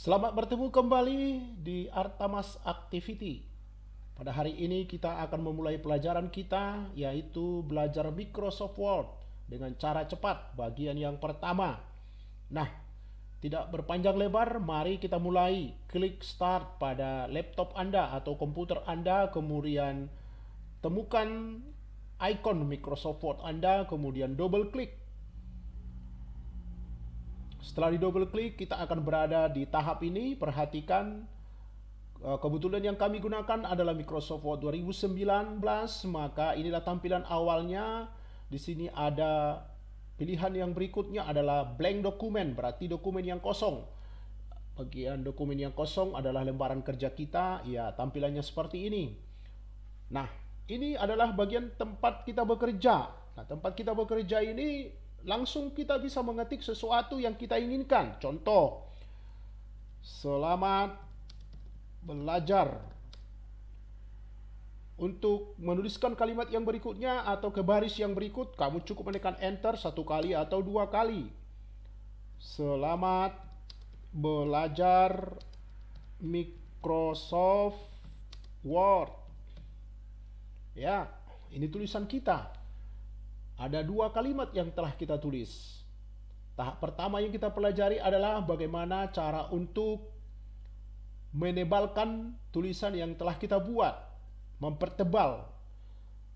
Selamat bertemu kembali di Artamas Activity. Pada hari ini kita akan memulai pelajaran kita, yaitu belajar Microsoft Word dengan cara cepat bagian yang pertama. Nah, tidak berpanjang lebar, mari kita mulai. Klik start pada laptop Anda atau komputer Anda, kemudian temukan icon Microsoft Word Anda, kemudian double klik. Setelah di double klik, kita akan berada di tahap ini. Perhatikan, kebetulan yang kami gunakan adalah Microsoft Word 2019, maka inilah tampilan awalnya. Di sini ada pilihan yang berikutnya adalah blank dokumen, berarti dokumen yang kosong. Bagian dokumen yang kosong adalah lembaran kerja kita, ya tampilannya seperti ini. Nah, ini adalah bagian tempat kita bekerja. Nah, tempat kita bekerja ini langsung kita bisa mengetik sesuatu yang kita inginkan. Contoh, selamat belajar. Untuk menuliskan kalimat yang berikutnya atau ke baris yang berikut, kamu cukup menekan enter 1 kali atau 2 kali. Selamat belajar Microsoft Word. Ya, ini tulisan kita. Ada 2 kalimat yang telah kita tulis. Tahap pertama yang kita pelajari adalah bagaimana cara untuk menebalkan tulisan yang telah kita buat, mempertebal.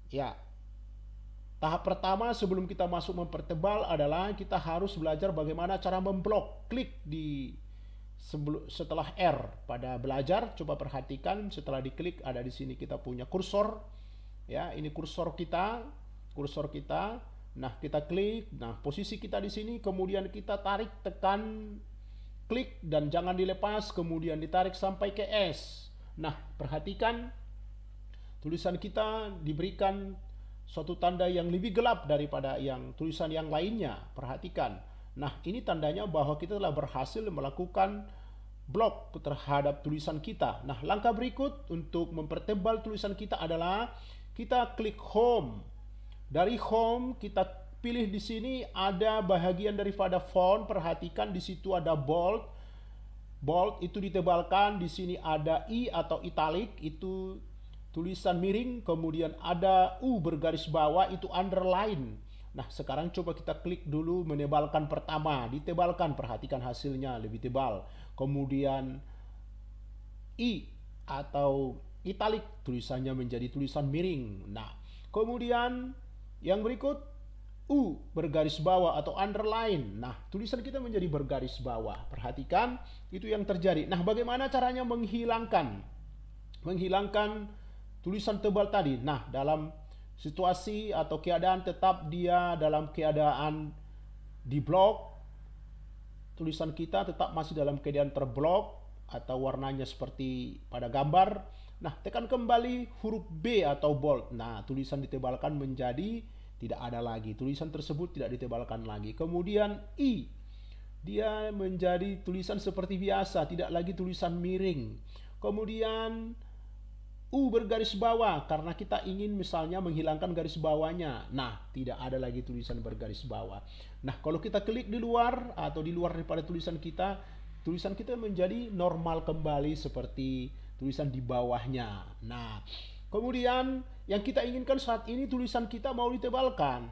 Ya, tahap pertama sebelum kita masuk mempertebal adalah kita harus belajar bagaimana cara memblok. Klik di setelah R pada belajar, coba perhatikan setelah diklik ada di sini kita punya kursor. Ya, ini kursor kita. Nah, kita klik. Nah, posisi kita di sini, kemudian kita tarik, tekan, klik dan jangan dilepas, kemudian ditarik sampai ke S. Nah, perhatikan tulisan kita diberikan suatu tanda yang lebih gelap daripada yang tulisan yang lainnya. Perhatikan. Nah, ini tandanya bahwa kita telah berhasil melakukan blok terhadap tulisan kita. Nah, langkah berikut untuk mempertebal tulisan kita adalah kita klik home. Dari home kita pilih di sini ada bahagian daripada font. Perhatikan di situ ada bold. Bold itu ditebalkan. Di sini ada I atau italic, itu tulisan miring. Kemudian ada U bergaris bawah, itu underline. Nah, sekarang coba kita klik dulu menebalkan pertama. Ditebalkan, perhatikan hasilnya lebih tebal. Kemudian I atau italic, tulisannya menjadi tulisan miring. Nah, kemudian yang berikut U bergaris bawah atau underline. Nah, tulisan kita menjadi bergaris bawah. Perhatikan, itu yang terjadi. Nah, bagaimana caranya menghilangkan tulisan tebal tadi? Nah, dalam situasi atau keadaan tetap dia dalam keadaan di blok, tulisan kita tetap masih dalam keadaan terblok atau warnanya seperti pada gambar. Nah, tekan kembali huruf B atau bold. Nah, tulisan ditebalkan menjadi tidak ada lagi. Tulisan tersebut tidak ditebalkan lagi. Kemudian I, dia menjadi tulisan seperti biasa, tidak lagi tulisan miring. Kemudian U bergaris bawah, karena kita ingin misalnya menghilangkan garis bawahnya. Nah, tidak ada lagi tulisan bergaris bawah. Nah, kalau kita klik di luar atau di luar daripada tulisan kita menjadi normal kembali seperti tulisan di bawahnya. Nah, kemudian yang kita inginkan saat ini tulisan kita mau ditebalkan.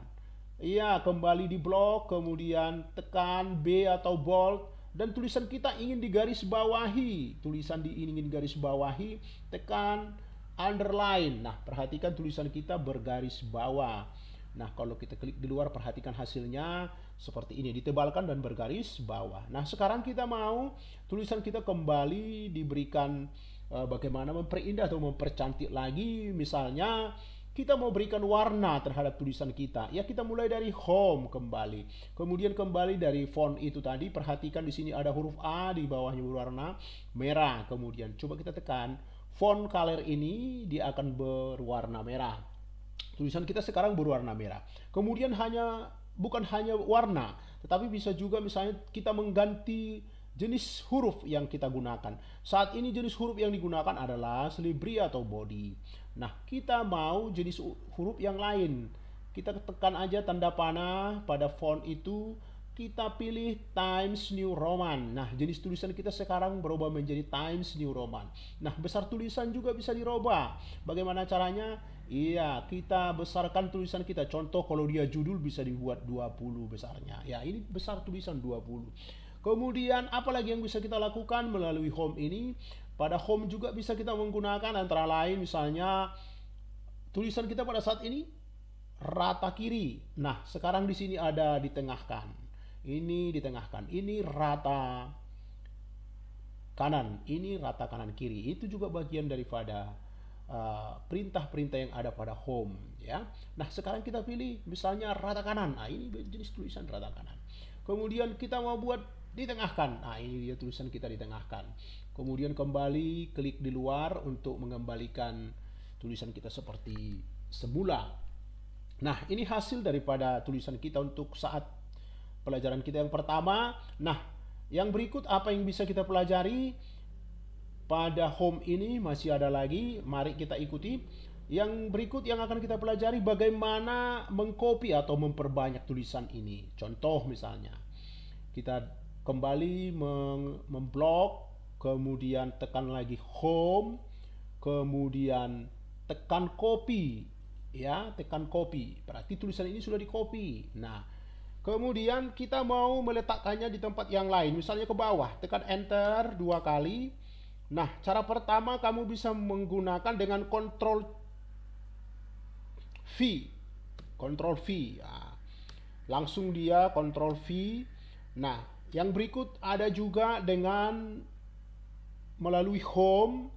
Iya, kembali di blok, kemudian tekan B atau bold, dan tulisan kita ingin digaris bawahi. Tulisan ingin garis bawahi, tekan underline. Nah, perhatikan tulisan kita bergaris bawah. Nah, kalau kita klik di luar, perhatikan hasilnya seperti ini, ditebalkan dan bergaris bawah. Nah, sekarang kita mau tulisan kita kembali diberikan bagaimana memperindah atau mempercantik lagi. Misalnya kita mau berikan warna terhadap tulisan kita. Ya, kita mulai dari home kembali. Kemudian kembali dari font itu tadi. Perhatikan di sini ada huruf A, di bawahnya berwarna merah. Kemudian coba kita tekan font color ini, dia akan berwarna merah. Tulisan kita sekarang berwarna merah. Kemudian bukan hanya warna, tetapi bisa juga misalnya kita mengganti jenis huruf yang kita gunakan. Saat ini jenis huruf yang digunakan adalah Calibri atau body. Nah, kita mau jenis huruf yang lain. Kita tekan aja tanda panah pada font itu, kita pilih Times New Roman. Nah, jenis tulisan kita sekarang berubah menjadi Times New Roman. Nah, besar tulisan juga bisa dirubah. Bagaimana caranya? Iya, kita besarkan tulisan kita. Contoh kalau dia judul bisa dibuat 20 besarnya. Ya, ini besar tulisan 20. Kemudian apalagi yang bisa kita lakukan melalui home ini? Pada home juga bisa kita menggunakan antara lain misalnya tulisan kita pada saat ini rata kiri. Nah, sekarang di sini ada ditengahkan. Ini ditengahkan. Ini rata kanan. Ini rata kanan kiri. Itu juga bagian daripada perintah-perintah yang ada pada home, ya. Nah, sekarang kita pilih misalnya rata kanan. Nah, ini jenis tulisan rata kanan. Kemudian kita mau buat ditengahkan. Nah, ini dia tulisan kita ditengahkan. Kemudian kembali klik di luar untuk mengembalikan tulisan kita seperti semula. Nah, ini hasil daripada tulisan kita untuk saat pelajaran kita yang pertama. Nah, yang berikut apa yang bisa kita pelajari pada home ini masih ada lagi. Mari kita ikuti. Yang berikut yang akan kita pelajari bagaimana mengcopy atau memperbanyak tulisan ini. Contoh misalnya, kita kembali memblok, kemudian tekan lagi home, kemudian tekan copy, ya, tekan copy. Berarti tulisan ini sudah di copy. Nah, kemudian kita mau meletakkannya di tempat yang lain, misalnya ke bawah, tekan enter 2 kali. Nah, cara pertama kamu bisa menggunakan dengan Ctrl V. Ctrl V. Nah, langsung dia Ctrl V. Nah, yang berikut ada juga dengan melalui home,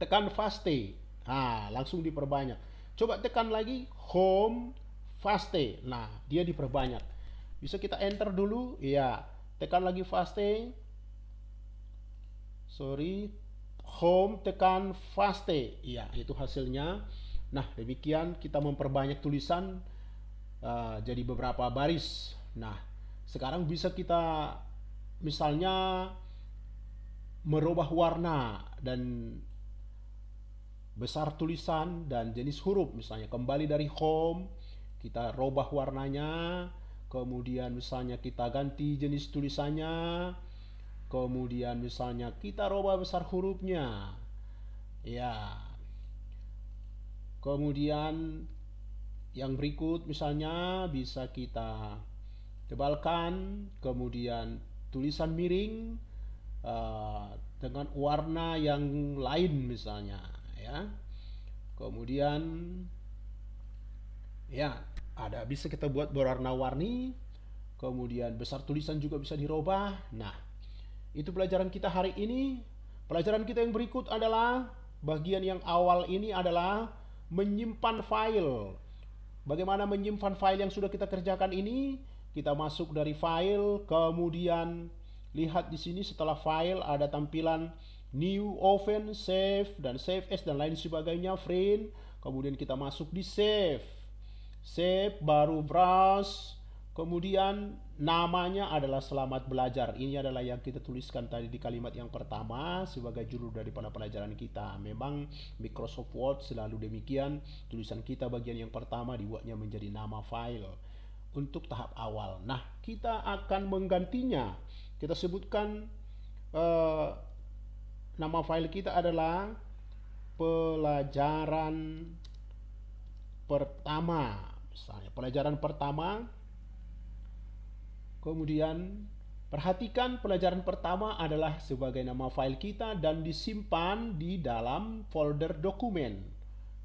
tekan paste. Nah, langsung diperbanyak. Coba tekan lagi home, paste. Nah, dia diperbanyak. Bisa kita enter dulu. Iya, tekan lagi paste. Home, tekan paste. Iya, itu hasilnya. Nah, demikian kita memperbanyak tulisan jadi beberapa baris. Nah, sekarang bisa kita misalnya merubah warna dan besar tulisan dan jenis huruf. Misalnya kembali dari home, kita rubah warnanya, kemudian misalnya kita ganti jenis tulisannya, kemudian misalnya kita rubah besar hurufnya, ya. Kemudian yang berikut misalnya bisa kita tebalkan, kemudian tulisan miring dengan warna yang lain misalnya, ya. Kemudian ya ada bisa kita buat berwarna-warni, kemudian besar tulisan juga bisa dirubah. Nah, itu pelajaran kita hari ini. Pelajaran kita yang berikut adalah bagian yang awal ini adalah menyimpan file. Bagaimana menyimpan file yang sudah kita kerjakan ini? Kita masuk dari file, kemudian lihat di sini setelah file ada tampilan new, open, save, dan save as dan lain sebagainya, print. Kemudian kita masuk di save. Save, baru browse. Kemudian namanya adalah selamat belajar. Ini adalah yang kita tuliskan tadi di kalimat yang pertama sebagai judul daripada pelajaran kita. Memang Microsoft Word selalu demikian. Tulisan kita bagian yang pertama dibuatnya menjadi nama file untuk tahap awal. Nah, kita akan menggantinya. Kita sebutkan nama file kita adalah pelajaran pertama. Misalnya pelajaran pertama. Kemudian perhatikan pelajaran pertama adalah sebagai nama file kita dan disimpan di dalam folder dokumen.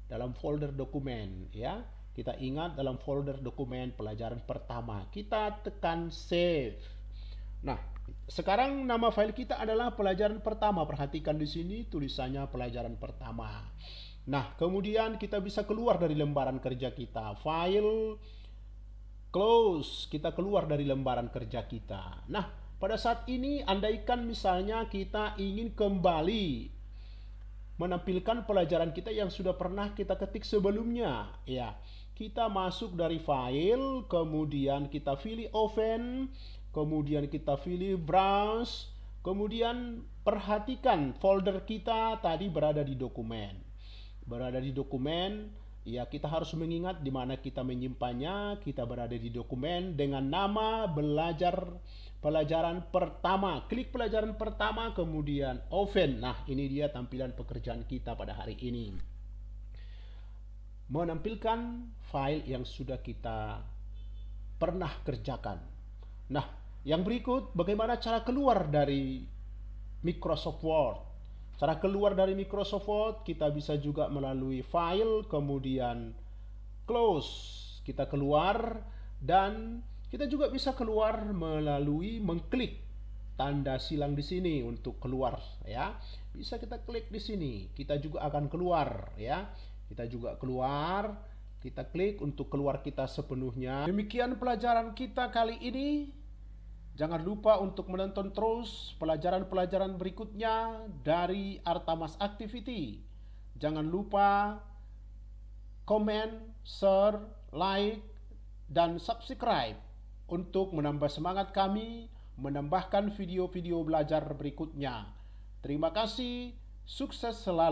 Dalam folder dokumen, ya. Kita ingat dalam folder dokumen pelajaran pertama. Kita tekan save. Nah, sekarang nama file kita adalah pelajaran pertama. Perhatikan di sini tulisannya pelajaran pertama. Nah, kemudian kita bisa keluar dari lembaran kerja kita. File, close, kita keluar dari lembaran kerja kita. Nah, pada saat ini andaikan misalnya kita ingin kembali menampilkan pelajaran kita yang sudah pernah kita ketik sebelumnya, ya. Kita masuk dari file, kemudian kita pilih open, kemudian kita pilih browse, kemudian perhatikan folder kita tadi berada di dokumen. Berada di dokumen. Ya, kita harus mengingat di mana kita menyimpannya. Kita berada di dokumen dengan nama pelajaran pertama. Klik pelajaran pertama, kemudian open. Nah, ini dia tampilan pekerjaan kita pada hari ini. Menampilkan file yang sudah kita pernah kerjakan. Nah, yang berikut bagaimana cara keluar dari Microsoft Word. Cara keluar dari Microsoft Word kita bisa juga melalui file, kemudian close. Kita keluar, dan kita juga bisa keluar melalui mengklik tanda silang di sini untuk keluar, ya. Bisa kita klik di sini, kita juga akan keluar, ya. Kita juga keluar, kita klik untuk keluar kita sepenuhnya. Demikian pelajaran kita kali ini. Jangan lupa untuk menonton terus pelajaran-pelajaran berikutnya dari Artamas Activity. Jangan lupa komen, share, like, dan subscribe untuk menambah semangat kami menambahkan video-video belajar berikutnya. Terima kasih, sukses selalu.